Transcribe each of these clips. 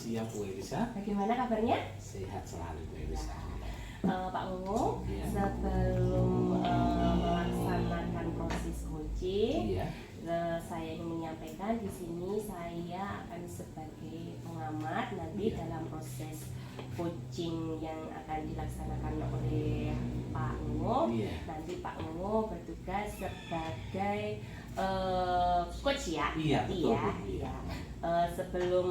siang Bu Elisa. Bagaimana kabarnya? Sehat selalu Bu Elisa. Pak Ungu, Iya. sebelum melaksanakan proses coaching, Iya. saya ingin menyampaikan di sini saya akan sebagai pengamat nanti dalam proses coaching yang akan dilaksanakan oleh Pak Ungu. Iya. Nanti Pak Ungu bertugas sebagai coach ya. Iya, betul, Iya. Bu. Iya. Sebelum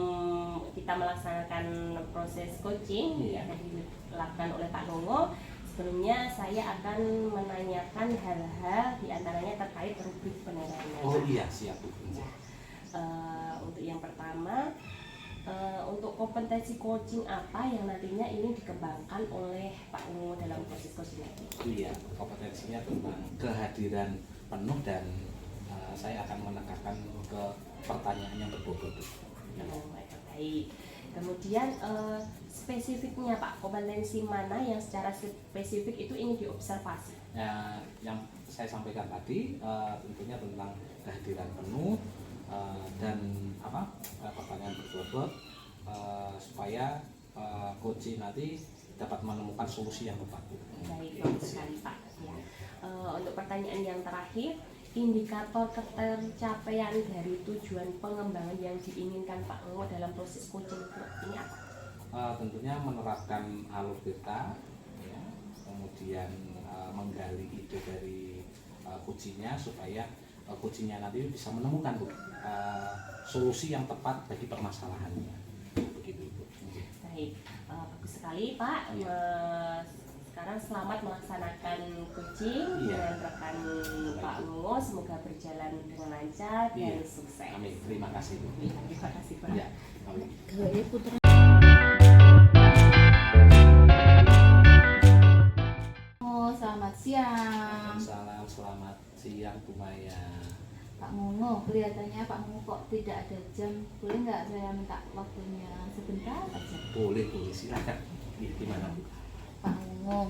kita melaksanakan proses coaching Iya. yang dilakukan oleh Pak Ungu, sebelumnya saya akan menanyakan hal-hal diantaranya terkait rubrik penilaian. Oh iya, siap Bu. Untuk yang pertama, untuk kompetensi coaching apa yang nantinya ini dikembangkan oleh Pak Ungu dalam proses coaching ini? Iya, kompetensinya tentang kehadiran penuh dan saya akan menekankan ke pertanyaan yang berbobot. Baik. Kemudian spesifiknya Pak, kompetensi mana yang secara spesifik itu ingin diobservasi? Yang saya sampaikan tadi tentunya tentang kehadiran penuh dan pertanyaan berbobot supaya coaching nanti dapat menemukan solusi yang tepat. Baik, bagus sekali Pak. Ya. Untuk pertanyaan yang terakhir, indikator ketercapaian dari tujuan pengembangan yang diinginkan Pak Ungu dalam proses coaching ini apa? Tentunya menerapkan alur data, ya, kemudian menggali ide dari coachingnya supaya coachingnya nanti bisa menemukan solusi yang tepat bagi permasalahannya. Begitu Bu. Baik, bagus sekali Pak. Iya. Sekarang selamat melaksanakan coaching Iya. dengan rekan Pak Ungu. Semoga berjalan dengan lancar dan Iya. sukses. Amin. Terima kasih Bu. Terima kasih Pak. Ya. Amin. Selamat siang, Salam, selamat siang Bu Maya. Pak Mungo. Kelihatannya Pak Mungo kok tidak ada jam. Boleh nggak saya minta waktunya sebentar aja? Boleh, silakan. Gimana Bu? Pak Mungo,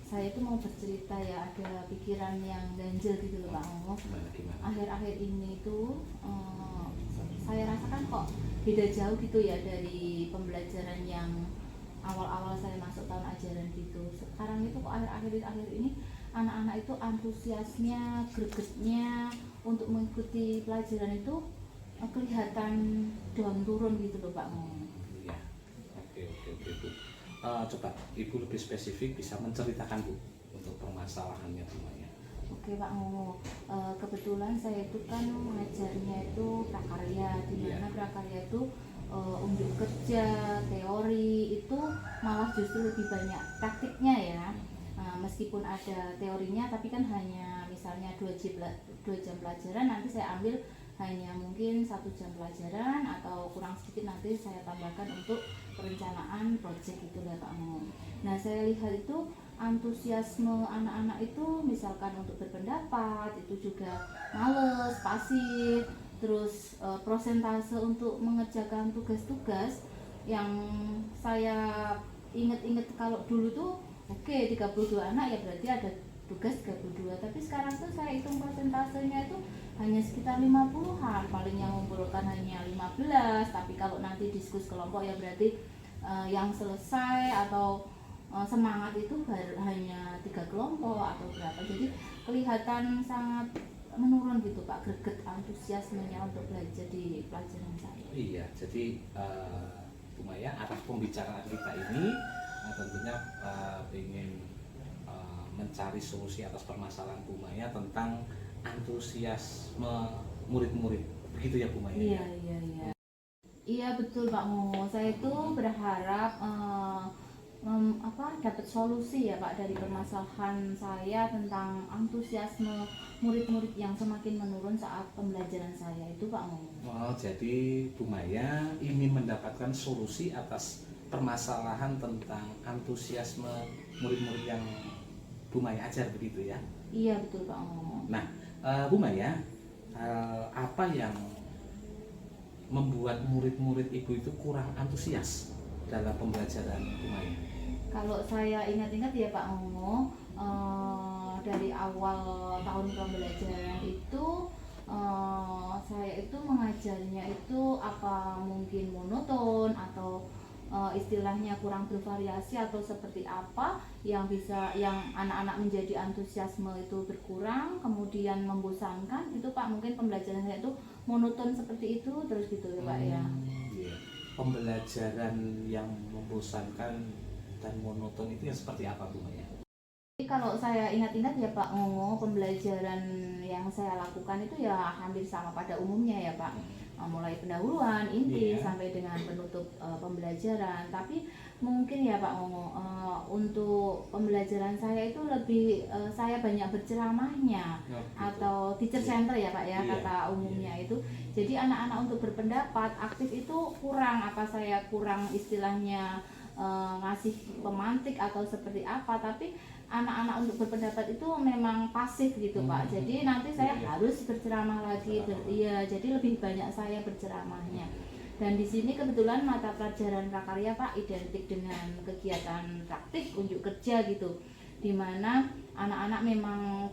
saya itu mau bercerita ya, ada pikiran yang ganjil gitu loh Pak Mungo. Gimana? Akhir-akhir ini tuh saya rasakan kok beda jauh gitu ya dari pembelajaran yang awal-awal saya masuk tahun ajaran gitu. Sekarang itu kok akhir-akhir ini anak-anak itu antusiasnya, gregetnya untuk mengikuti pelajaran itu kelihatan down turun gitu loh Pak Mo. Iya. Oke Bu. Coba Ibu lebih spesifik bisa menceritakan Bu untuk permasalahannya Bu Maya. Oke Pak Mo, kebetulan saya itu kan mengajarnya itu prakarya, di mana prakarya itu unjuk kerja, teori itu malah justru lebih banyak praktiknya ya. Meskipun ada teorinya, tapi kan hanya misalnya 2 jam pelajaran, nanti saya ambil hanya mungkin 1 jam pelajaran atau kurang sedikit nanti saya tambahkan untuk perencanaan proyek itu lah Pak Mo. Nah saya lihat itu antusiasme anak-anak itu misalkan untuk berpendapat itu juga males, pasif. Terus prosentase untuk mengerjakan tugas-tugas yang saya ingat-ingat kalau dulu tuh oke, 32 anak ya berarti ada tugas 32, tapi sekarang tuh saya hitung persentasenya itu hanya sekitar 50-an, paling yang mengumpulkan hanya 15, tapi kalau nanti diskusi kelompok ya berarti yang selesai atau semangat itu hanya 3 kelompok atau berapa, jadi kelihatan sangat menurun gitu Pak, greget antusiasmenya untuk belajar di pelajaran saya. Iya, jadi Bu Maya, arah pembicaraan kita ini tentunya ingin mencari solusi atas permasalahan Bu Maya tentang antusiasme murid-murid, begitu ya Bu Maya? Iya. Iya betul Pak Mo, saya itu berharap dapat solusi ya Pak dari permasalahan saya tentang antusiasme murid-murid yang semakin menurun saat pembelajaran saya itu Pak Mo. Oh, jadi Bu Maya ingin mendapatkan solusi atas permasalahan tentang antusiasme murid-murid yang Bu Maya ajar, begitu ya? Iya betul Pak Mo. Nah, Bu Maya, apa yang membuat murid-murid Ibu itu kurang antusias dalam pembelajaran Bu Maya? Kalau saya ingat-ingat ya Pak Mo, dari awal tahun pembelajaran itu saya itu mengajarnya itu apa mungkin monoton atau istilahnya kurang bervariasi atau seperti apa yang bisa yang anak-anak menjadi antusiasme itu berkurang kemudian membosankan itu Pak, mungkin pembelajaran saya itu monoton seperti itu terus gitu ya Pak ya. Iya. Pembelajaran yang membosankan dan monoton itu yang seperti apa Bu Maya? Jadi kalau saya ingat-ingat ya Pak Ngongo, pembelajaran yang saya lakukan itu ya hampir sama pada umumnya ya Pak. Mulai pendahuluan, inti sampai dengan penutup pembelajaran. Tapi mungkin ya Pak Ngongo, untuk pembelajaran saya itu lebih saya banyak berceramahnya atau teacher center ya Pak ya kata umumnya itu. Jadi anak-anak untuk berpendapat aktif itu kurang, apa saya kurang istilahnya ngasih pemantik atau seperti apa, tapi anak-anak untuk berpendapat itu memang pasif gitu Pak. Jadi nanti saya harus berceramah lagi, jadi lebih banyak saya berceramahnya. Dan di sini kebetulan mata pelajaran prakarya Pak identik dengan kegiatan praktik unjuk kerja gitu, dimana anak-anak memang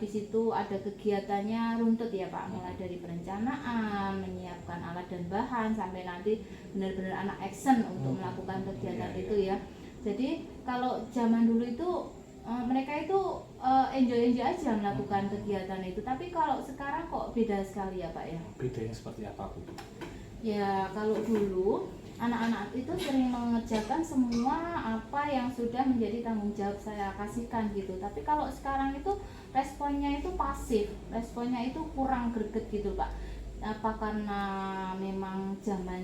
di situ ada kegiatannya runtut ya Pak, mulai dari perencanaan, menyiapkan alat dan bahan sampai nanti benar-benar anak action untuk melakukan kegiatan itu ya. Jadi kalau zaman dulu itu mereka itu enjoy aja melakukan kegiatan itu, tapi kalau sekarang kok beda sekali ya Pak ya. Bedanya seperti apa Bu? Ya kalau dulu anak-anak itu sering mengerjakan semua apa yang sudah menjadi tanggung jawab saya kasihkan gitu, tapi kalau sekarang itu responnya itu pasif, responnya itu kurang greget gitu Pak. Apa karena memang zaman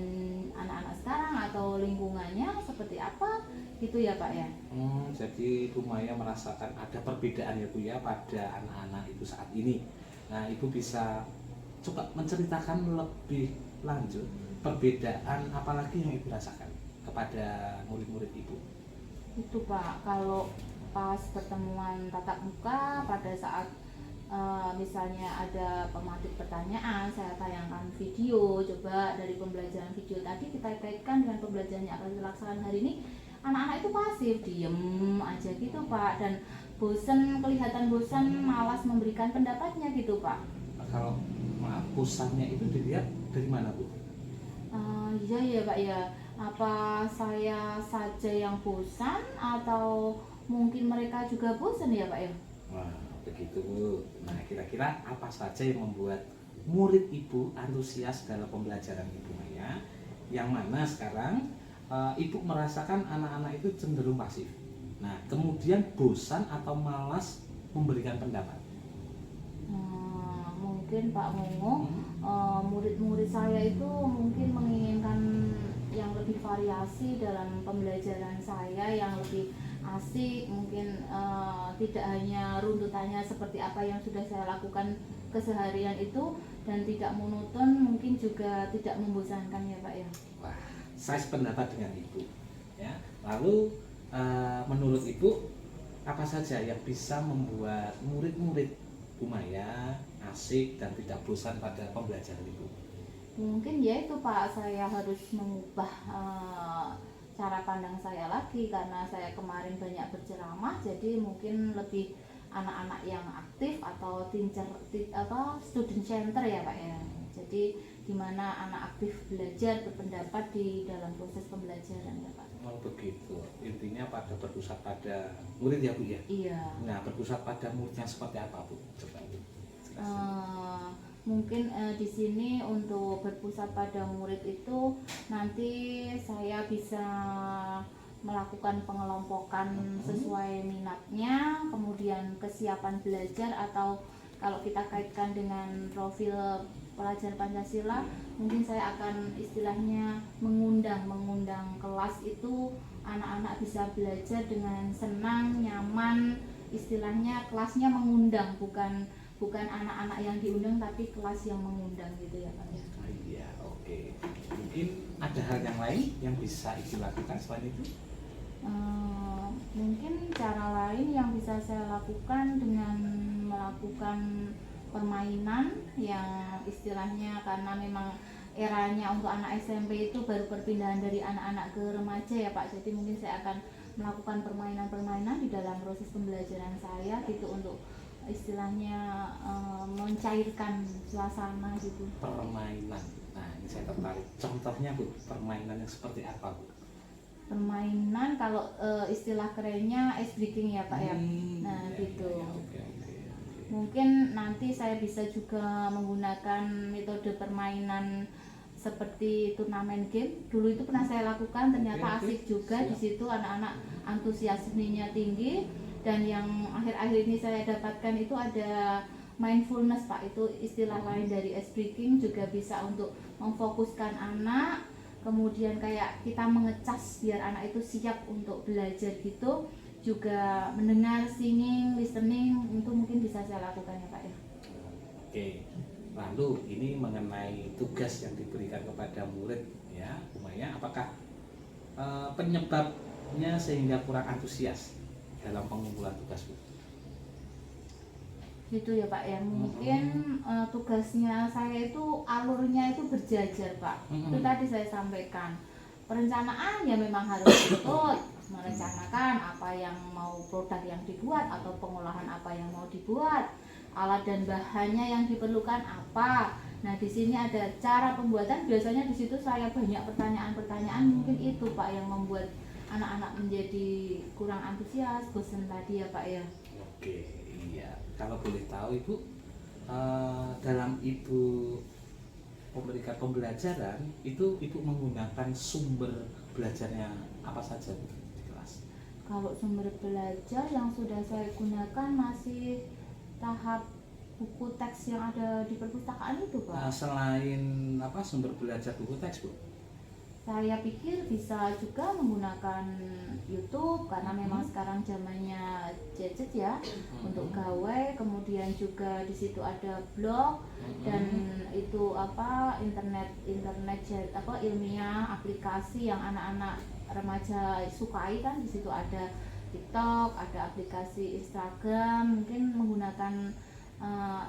anak-anak sekarang atau lingkungannya seperti apa gitu ya Pak ya. Jadi Ibu Maya merasakan ada perbedaan ya Bu ya pada anak-anak itu saat ini. Nah Ibu bisa coba menceritakan lebih lanjut perbedaan apalagi yang Ibu rasakan kepada murid-murid Ibu. Itu Pak, kalau pas pertemuan tatap muka pada saat misalnya ada pematik pertanyaan, saya tayangkan video, coba dari pembelajaran video tadi kita kaitkan dengan pembelajaran yang akan dilaksanakan hari ini, anak-anak itu pasif, diem aja gitu Pak, dan bosan, kelihatan bosan, malas memberikan pendapatnya gitu Pak. Kalau maaf, bosannya itu dilihat dari mana Bu? Iya ya Pak ya, apa saya saja yang bosan atau mungkin mereka juga bosan ya Pak ya? Wah begitu Bu. Nah kira-kira apa saja yang membuat murid Ibu antusias dalam pembelajaran Ibu Maya, yang mana sekarang Ibu merasakan anak-anak itu cenderung pasif. Nah kemudian bosan atau malas memberikan pendapat. Mungkin Pak Mongo, murid-murid saya itu mungkin menginginkan yang lebih variasi dalam pembelajaran saya, yang lebih asik, mungkin tidak hanya runtutannya seperti apa yang sudah saya lakukan keseharian itu, dan tidak monoton, mungkin juga tidak membosankan ya Pak ya. Wah, saya sependapat dengan Ibu ya. Lalu menurut Ibu apa saja yang bisa membuat murid-murid Bu Maya asik dan tidak bosan pada pembelajaran Ibu? Mungkin ya itu Pak, saya harus mengubah cara pandang saya lagi, karena saya kemarin banyak berceramah, jadi mungkin lebih anak-anak yang aktif atau student center ya Pak ya. Jadi dimana anak aktif belajar berpendapat di dalam proses pembelajaran ya Pak. Oh begitu, intinya pada berpusat pada murid ya Bu ya? Iya. Nah berpusat pada muridnya seperti apa Bu? Coba Bu. Mungkin di sini untuk berpusat pada murid itu nanti saya bisa melakukan pengelompokan sesuai minatnya, kemudian kesiapan belajar, atau kalau kita kaitkan dengan profil pelajar Pancasila, mungkin saya akan istilahnya mengundang kelas itu anak-anak bisa belajar dengan senang, nyaman, istilahnya kelasnya mengundang, bukan anak-anak yang diundang tapi kelas yang mengundang gitu ya Pak ya. Iya, oke. Mungkin ada hal yang lain yang bisa Ibu lakukan selain itu? Mungkin cara lain yang bisa saya lakukan dengan melakukan permainan yang istilahnya, karena memang eranya untuk anak SMP itu baru perpindahan dari anak-anak ke remaja ya Pak, jadi mungkin saya akan melakukan permainan-permainan di dalam proses pembelajaran saya gitu, untuk istilahnya mencairkan suasana gitu. Permainan. Nah, ini saya tertarik. Contohnya Bu, permainan yang seperti apa Bu? Permainan kalau istilah kerennya ice breaking ya Pak ya. Nah Iya, gitu. iya, oke, oke. Mungkin nanti saya bisa juga menggunakan metode permainan seperti turnamen game. Dulu itu pernah saya lakukan, ternyata Oke, asik juga. siap. Di situ anak-anak antusiasmenya tinggi, dan yang akhir-akhir ini saya dapatkan itu ada mindfulness Pak. Itu istilah lain dari ice breaking, juga bisa untuk memfokuskan anak. Kemudian kayak kita mengecas biar anak itu siap untuk belajar gitu, juga mendengar, singing, listening, itu mungkin bisa saya lakukan ya Pak ya. Oke. Lalu ini mengenai tugas yang diberikan kepada murid ya, Bu Maya, apakah penyebabnya sehingga kurang antusias dalam pengumpulan tugas Bu? Gitu ya Pak ya, mungkin tugasnya saya itu alurnya itu berjajar Pak. Itu tadi saya sampaikan, perencanaan ya memang harus ikut merencanakan apa yang mau produk yang dibuat atau pengolahan apa yang mau dibuat, alat dan bahannya yang diperlukan apa. Nah di sini ada cara pembuatan, biasanya di situ saya banyak pertanyaan-pertanyaan, mungkin itu Pak yang membuat anak-anak menjadi kurang antusias, bosan tadi ya Pak ya. Oke, iya. Kalau boleh tahu Ibu, dalam Ibu memberikan pembelajaran itu Ibu menggunakan sumber belajarnya apa saja Bu, di kelas? Kalau sumber belajar yang sudah saya gunakan masih tahap buku teks yang ada di perpustakaan itu Pak. Selain apa sumber belajar buku teks Bu? Saya pikir bisa juga menggunakan YouTube karena memang sekarang zamannya gadget ya, untuk gawe. Kemudian juga di situ ada blog dan itu apa internet apa ilmiah, aplikasi yang anak-anak remaja sukai kan. Di situ ada TikTok, ada aplikasi Instagram, mungkin menggunakan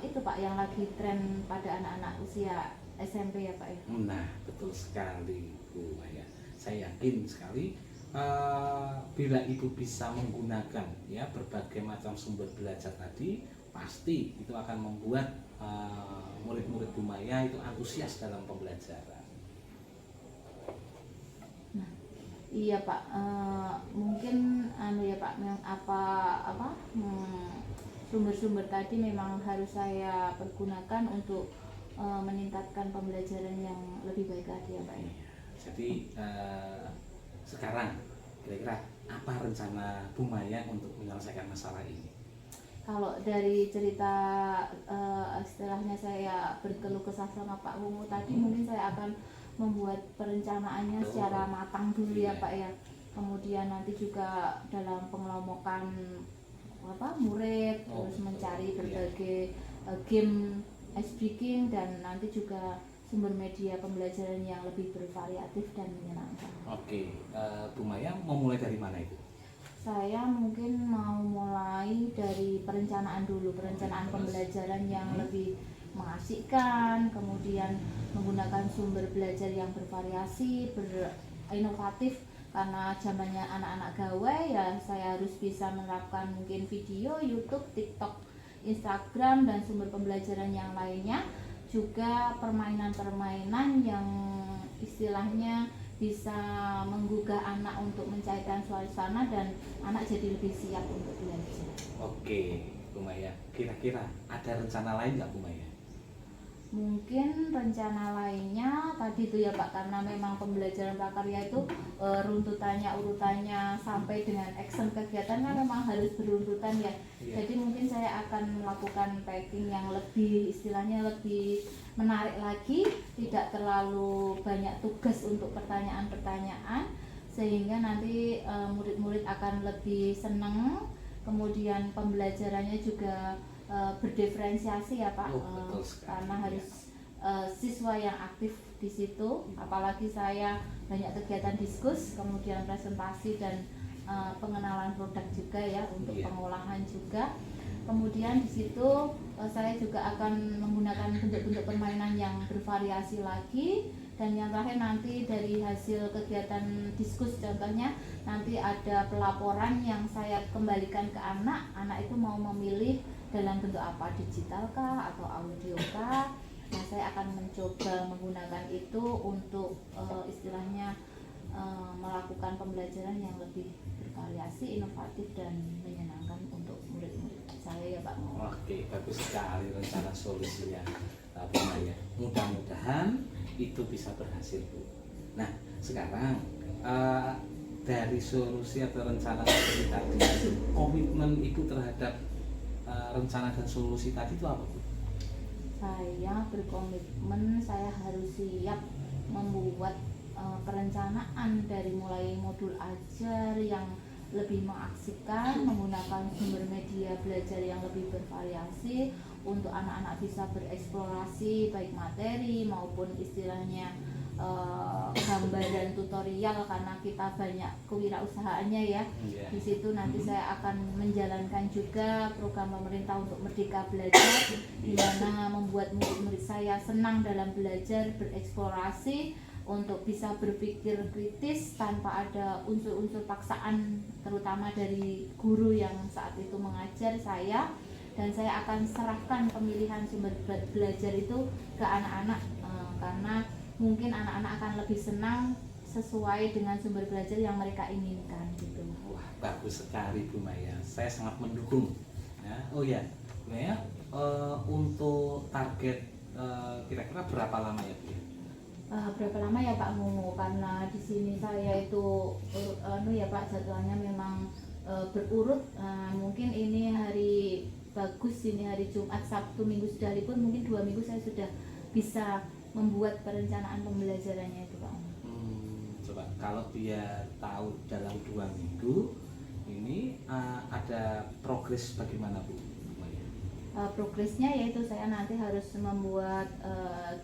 itu Pak yang lagi tren pada anak-anak usia SMP ya Pak ya. Nah, betul sekali Bu Maya. Saya yakin sekali bila Ibu bisa menggunakan ya berbagai macam sumber belajar tadi, pasti itu akan membuat murid-murid Bu Maya itu antusias dalam pembelajaran. Nah, iya Pak, mungkin ya Pak, sumber-sumber tadi memang harus saya pergunakan untuk meningkatkan pembelajaran yang lebih baik lagi ya Pak ya. Jadi sekarang kira-kira apa rencana Bu Maya untuk menyelesaikan masalah ini? Kalau dari cerita istilahnya saya berkeluh kesah sama Pak Wungu tadi, mungkin saya akan membuat perencanaannya secara matang dulu ya Pak ya. Kemudian nanti juga dalam pengelompokan murid, terus mencari berbagai game ice breaking, dan nanti juga sumber media pembelajaran yang lebih bervariatif dan menyenangkan. Oke, Bu Maya mau mulai dari mana itu? Saya mungkin mau mulai dari perencanaan dulu, perencanaan pembelajaran yang lebih mengasyikkan, kemudian menggunakan sumber belajar yang bervariasi, berinovatif, karena zamannya anak-anak gawe ya saya harus bisa menerapkan mungkin video, YouTube, TikTok, Instagram, dan sumber pembelajaran yang lainnya, juga permainan-permainan yang istilahnya bisa menggugah anak untuk mencairkan suasana dan anak jadi lebih siap untuk belajar. Oke, Bu Maya, kira-kira ada rencana lain nggak Bu Maya? Mungkin rencana lainnya tadi itu ya Pak, karena memang pembelajaran prakarya itu runtutannya, urutannya sampai dengan action kegiatan kan memang harus beruntutan ya. Jadi mungkin saya akan melakukan packing yang lebih istilahnya lebih menarik lagi, tidak terlalu banyak tugas untuk pertanyaan-pertanyaan, sehingga nanti murid-murid akan lebih senang. Kemudian pembelajarannya juga berdiferensiasi ya Pak, karena harus siswa yang aktif di situ, apalagi saya banyak kegiatan diskus, kemudian presentasi dan pengenalan produk juga ya, untuk pengolahan juga. Kemudian di situ saya juga akan menggunakan bentuk-bentuk permainan yang bervariasi lagi. Dan yang terakhir nanti dari hasil kegiatan diskus, contohnya nanti ada pelaporan yang saya kembalikan ke anak itu mau memilih dalam bentuk apa, digital kah atau audio kah. Nah, saya akan mencoba menggunakan itu untuk istilahnya melakukan pembelajaran yang lebih bervariasi, inovatif dan menyenangkan untuk murid-murid saya ya Pak Mo. Oke, bagus sekali rencana solusinya Bu Maya. Mudah-mudahan itu bisa berhasil Bu. Nah, sekarang dari solusi atau rencana seperti tadi, komitmen Ibu terhadap rencana dan solusi tadi itu apa Bu? Saya berkomitmen saya harus siap membuat perencanaan dari mulai modul ajar yang lebih mengaksikan, menggunakan sumber media belajar yang lebih bervariasi untuk anak-anak bisa bereksplorasi baik materi maupun istilahnya gambar dan tutorial, karena kita banyak kewirausahaannya ya. Di situ nanti saya akan menjalankan juga program pemerintah untuk Merdeka Belajar, di mana membuat murid-murid saya senang dalam belajar, bereksplorasi, untuk bisa berpikir kritis tanpa ada unsur-unsur paksaan, terutama dari guru yang saat itu mengajar saya. Dan saya akan serahkan pemilihan sumber belajar itu ke anak-anak, karena mungkin anak-anak akan lebih senang sesuai dengan sumber belajar yang mereka inginkan gitu. Wah, bagus sekali Bu Maya. Saya sangat mendukung. Ya. Oh ya, Bu Maya, untuk target kira-kira berapa lama ya Bu? Berapa lama ya Pak Mungu? Karena di sini saya itu ya Pak, jadwalnya memang berurut. Mungkin ini hari bagus, ini hari Jumat, Sabtu, Minggu sudah libur, mungkin 2 minggu saya sudah bisa membuat perencanaan pembelajarannya itu Pak. Coba kalau dia tahu dalam 2 minggu ini ada progres bagaimana Bu? Progresnya yaitu saya nanti harus membuat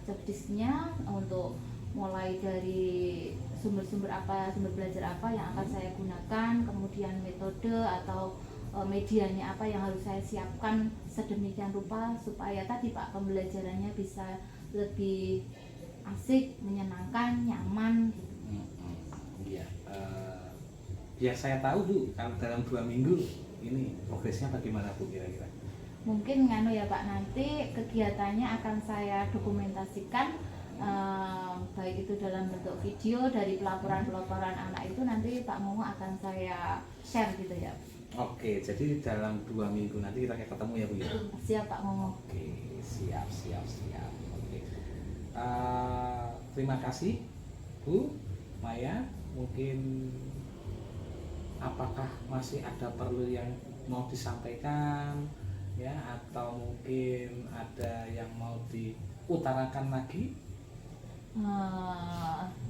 checklistnya untuk mulai dari sumber-sumber apa, sumber belajar apa yang akan saya gunakan, kemudian metode atau medianya apa yang harus saya siapkan sedemikian rupa supaya tadi Pak pembelajarannya bisa lebih asik, menyenangkan, nyaman gitu. Iya. Biar saya tahu Bu, kalau dalam 2 minggu ini progresnya bagaimana Bu kira-kira? Mungkin nganu ya Pak, nanti kegiatannya akan saya dokumentasikan, baik itu dalam bentuk video dari pelaporan-pelaporan anak itu nanti Pak Momo akan saya share gitu ya. Oke, jadi dalam 2 minggu nanti kita ketemu ya Bu ya? Siap Pak Momo. Oke, siap. Oke. Terima kasih Bu Maya. Mungkin apakah masih ada perlu yang mau disampaikan ya, atau mungkin ada yang mau diutarakan lagi?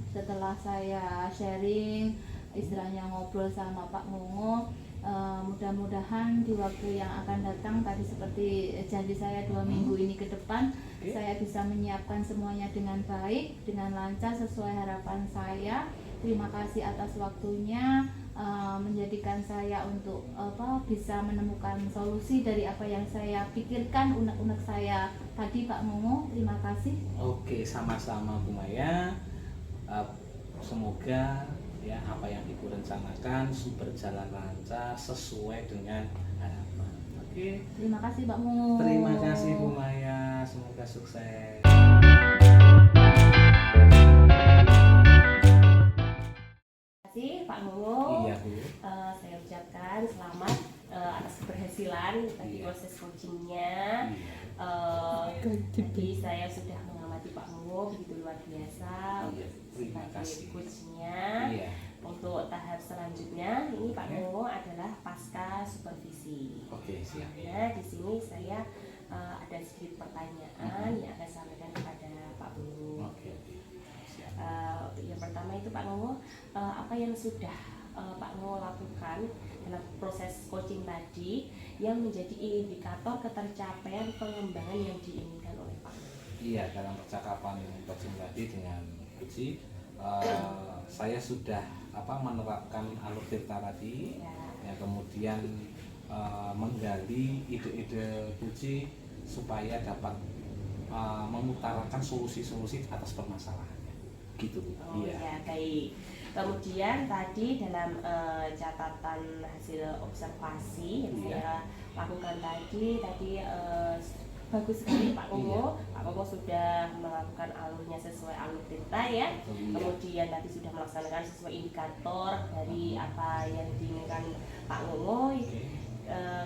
Setelah saya sharing, istilahnya ngobrol sama Pak Mungu, mudah-mudahan di waktu yang akan datang tadi seperti janji saya 2 minggu ini ke depan, saya bisa menyiapkan semuanya dengan baik, dengan lancar sesuai harapan saya. Terima kasih atas waktunya, menjadikan saya untuk bisa menemukan solusi dari apa yang saya pikirkan, unek-unek saya tadi Pak Momo. Terima kasih. Oke, sama-sama Bu Maya. Semoga ya apa yang Ibu rencanakan berjalan lancar sesuai dengan harapan. Oke. Terima kasih Pak Momo. Terima kasih Bu Maya. Semoga sukses. Pak Momo, Iya Bu. saya ucapkan selamat atas keberhasilan tadi proses coachingnya. Jadi saya sudah mengamati Pak Momo begitu luar biasa. Iya, terima kasih. Coachnya. Iya. Untuk tahap selanjutnya ini Pak Momo adalah pasca supervisi. Oke, siap. Nah, di sini saya ada sedikit pertanyaan yang akan saya sampaikan kepada Pak Momo. Oke. Siap. Yang pertama itu Pak Momo, apa yang sudah Pak Momo lakukan dalam proses coaching tadi yang menjadi indikator ketercapaian pengembangan yang diinginkan oleh Pak Momo? Iya, dalam percakapan coaching tadi dengan Puji, saya sudah menerapkan alur tirta tadi, ya kemudian menggali ide-ide Puji supaya dapat mengutarakan solusi-solusi atas permasalahannya. gitu. Oh ya, baik. Kemudian tadi dalam catatan hasil observasi yang saya lakukan tadi bagus sekali Pak Komo. Pak Komo sudah melakukan alurnya sesuai alur perintah ya. Kemudian tadi sudah melaksanakan sesuai indikator dari apa yang diinginkan Pak Komo.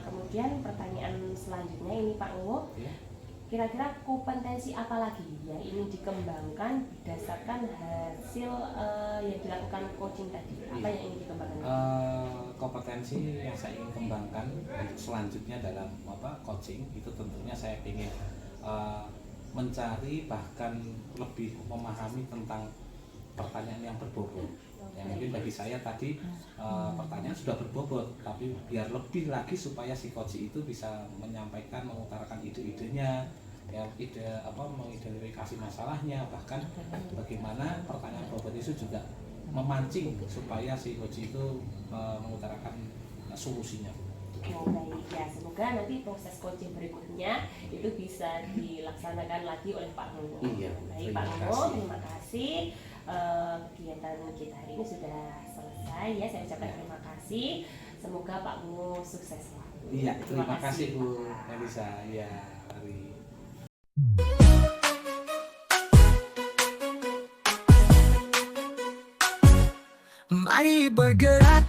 Kemudian pertanyaan selanjutnya ini Pak Komo. Kira-kira kompetensi apa lagi yang ingin dikembangkan berdasarkan hasil yang dilakukan coaching tadi? Apa yang ingin dikembangkan? Kompetensi yang saya ingin kembangkan untuk selanjutnya dalam coaching itu tentunya saya ingin mencari bahkan lebih memahami tentang pertanyaan yang berbobot. Yang mungkin bagi saya tadi pertanyaan sudah berbobot, tapi biar lebih lagi supaya si coach itu bisa menyampaikan, mengutarakan ide-idenya, ya mengidentifikasi masalahnya, bahkan bagaimana pertanyaan bobot itu juga memancing supaya si coach itu mengutarakan solusinya. Oh, baik ya, semoga nanti proses coaching berikutnya itu bisa dilaksanakan lagi oleh Pak Nono. Iya, baik Pak Nono, terima kasih. Kegiatan kita hari ini sudah selesai ya, saya ucapkan terima kasih. Semoga Pak Nono sukses selalu. Iya, terima kasih Bu Melisa. Ya, mari. Mari bergerak.